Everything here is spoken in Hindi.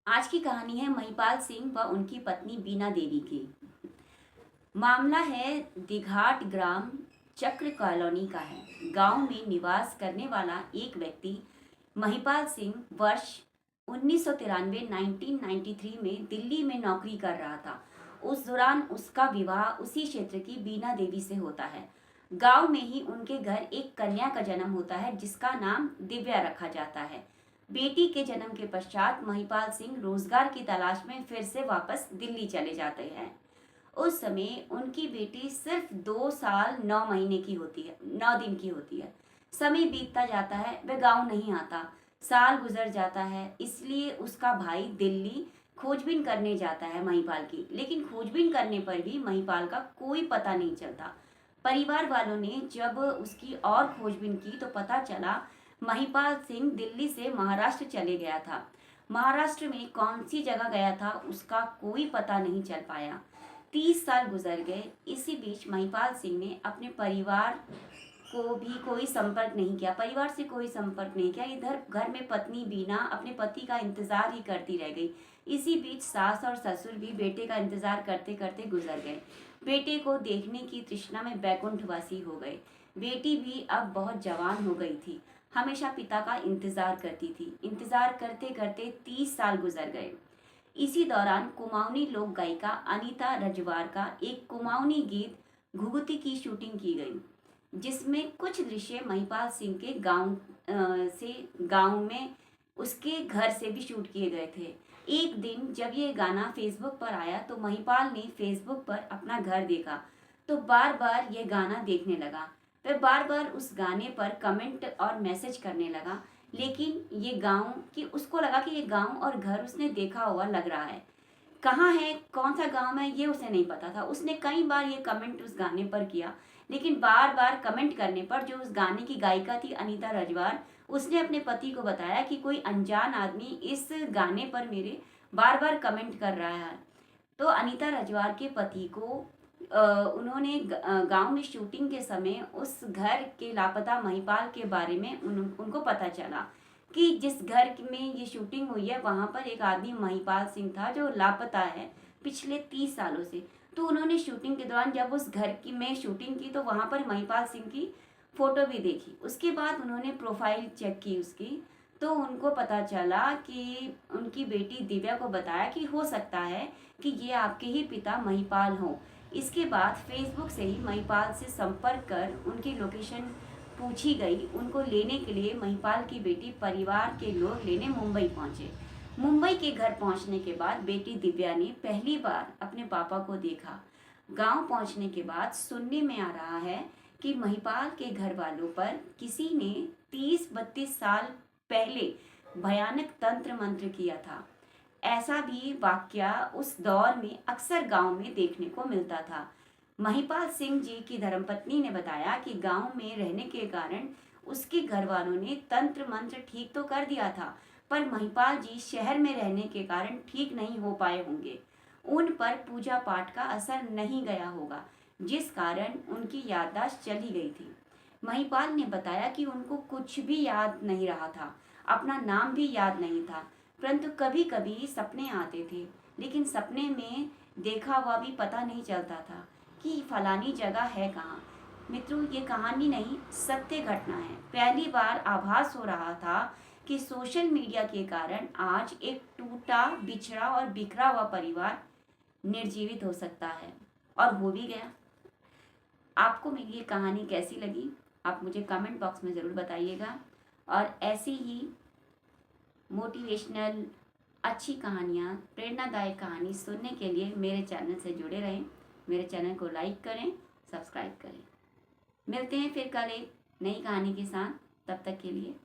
आज की कहानी है महिपाल सिंह व उनकी पत्नी बीना देवी की। मामला है दिघाट ग्राम चक्र कॉलोनी का है। गांव में निवास करने वाला एक व्यक्ति महिपाल सिंह वर्ष 1993 में दिल्ली में नौकरी कर रहा था। उस दौरान उसका विवाह उसी क्षेत्र की बीना देवी से होता है। गांव में ही उनके घर एक कन्या का जन्म होता है जिसका नाम दिव्या रखा जाता है। बेटी के जन्म के पश्चात महिपाल सिंह रोजगार की तलाश में फिर से वापस दिल्ली चले जाते हैं। उस समय उनकी बेटी सिर्फ 2 साल 9 महीने की होती है, 9 दिन की होती है। समय बीतता जाता है, वह गांव नहीं आता। साल गुजर जाता है, इसलिए उसका भाई दिल्ली खोजबीन करने जाता है महिपाल की। लेकिन खोजबीन करने पर भी महिपाल का कोई पता नहीं चलता। परिवार वालों ने जब उसकी और खोजबीन की तो पता चला महिपाल सिंह दिल्ली से महाराष्ट्र चले गया था। महाराष्ट्र में कौन सी जगह गया था उसका कोई पता नहीं चल पाया। 30 साल गुजर गए। इसी बीच महिपाल सिंह ने अपने परिवार को भी कोई संपर्क नहीं किया, परिवार से कोई संपर्क नहीं किया। इधर घर में पत्नी बीना अपने पति का इंतजार ही करती रह गई। इसी बीच सास और ससुर भी बेटे का इंतजार करते करते गुजर गए। बेटे को देखने की तृष्णा में बैकुंठवासी हो गए। बेटी भी अब बहुत जवान हो गई थी, हमेशा पिता का इंतजार करती थी। इंतजार करते करते 30 साल गुजर गए। इसी दौरान कुमाऊनी लोक गायिका अनीता रजवार का एक कुमाऊनी गीत घुघुती की शूटिंग की गई, जिसमें कुछ दृश्य महिपाल सिंह के गांव में उसके घर से भी शूट किए गए थे। एक दिन जब ये गाना फेसबुक पर आया तो महिपाल ने फेसबुक पर अपना घर देखा तो बार बार ये गाना देखने लगा। वह बार बार उस गाने पर कमेंट और मैसेज करने लगा। लेकिन ये गांव कि उसको लगा कि ये गांव और घर उसने देखा हुआ लग रहा है। कहाँ है, कौन सा गांव है, ये उसे नहीं पता था। उसने कई बार ये कमेंट उस गाने पर किया, लेकिन बार बार कमेंट करने पर जो उस गाने की गायिका थी अनीता रजवार, उसने अपने पति को बताया कि कोई अनजान आदमी इस गाने पर मेरे बार बार कमेंट कर रहा है। तो अनीता रजवार के पति को उन्होंने गांव में शूटिंग के समय उस घर के लापता महिपाल के बारे में उनको पता चला कि जिस घर में ये शूटिंग हुई है वहां पर एक आदमी महिपाल सिंह था जो लापता है पिछले 30 सालों से। तो उन्होंने शूटिंग के दौरान जब उस घर की में शूटिंग की तो वहां पर महिपाल सिंह की फोटो भी देखी। उसके बाद उन्होंने प्रोफाइल चेक की उसकी, तो उनको पता चला कि उनकी बेटी दिव्या को बताया कि हो सकता है कि ये आपके ही पिता महिपाल हों। इसके बाद फेसबुक से ही महिपाल से संपर्क कर उनकी लोकेशन पूछी गई। उनको लेने के लिए महिपाल की बेटी परिवार के लोग लेने मुंबई पहुंचे। मुंबई के घर पहुंचने के बाद बेटी दिव्या ने पहली बार अपने पापा को देखा। गांव पहुंचने के बाद सुनने में आ रहा है कि महिपाल के घर वालों पर किसी ने 30-32 साल पहले भयानक तंत्र मंत्र किया था। ऐसा भी वाकया उस दौर में अक्सर गांव में देखने को मिलता था। महिपाल सिंह जी की धर्मपत्नी ने बताया कि गांव में रहने के कारण उसके घर वालों ने तंत्र मंत्र ठीक तो कर दिया था, पर महिपाल जी शहर में रहने के कारण ठीक नहीं हो पाए होंगे। उन पर पूजा पाठ का असर नहीं गया होगा, जिस कारण उनकी याददाश्त चली गई थी। महिपाल ने बताया कि उनको कुछ भी याद नहीं रहा था, अपना नाम भी याद नहीं था, परंतु कभी कभी सपने आते थे, लेकिन सपने में देखा हुआ भी पता नहीं चलता था कि फलानी जगह है कहाँ। मित्रों, ये कहानी नहीं, सत्य घटना है। पहली बार आभास हो रहा था कि सोशल मीडिया के कारण आज एक टूटा बिछड़ा और बिखरा हुआ परिवार निर्जीवित हो सकता है, और हो भी गया। आपको मेरी ये कहानी कैसी लगी आप मुझे कमेंट बॉक्स में ज़रूर बताइएगा। और ऐसी ही मोटिवेशनल अच्छी कहानियाँ, प्रेरणादायक कहानी सुनने के लिए मेरे चैनल से जुड़े रहें। मेरे चैनल को लाइक करें, सब्सक्राइब करें। मिलते हैं फिर कल एक नई कहानी के साथ। तब तक के लिए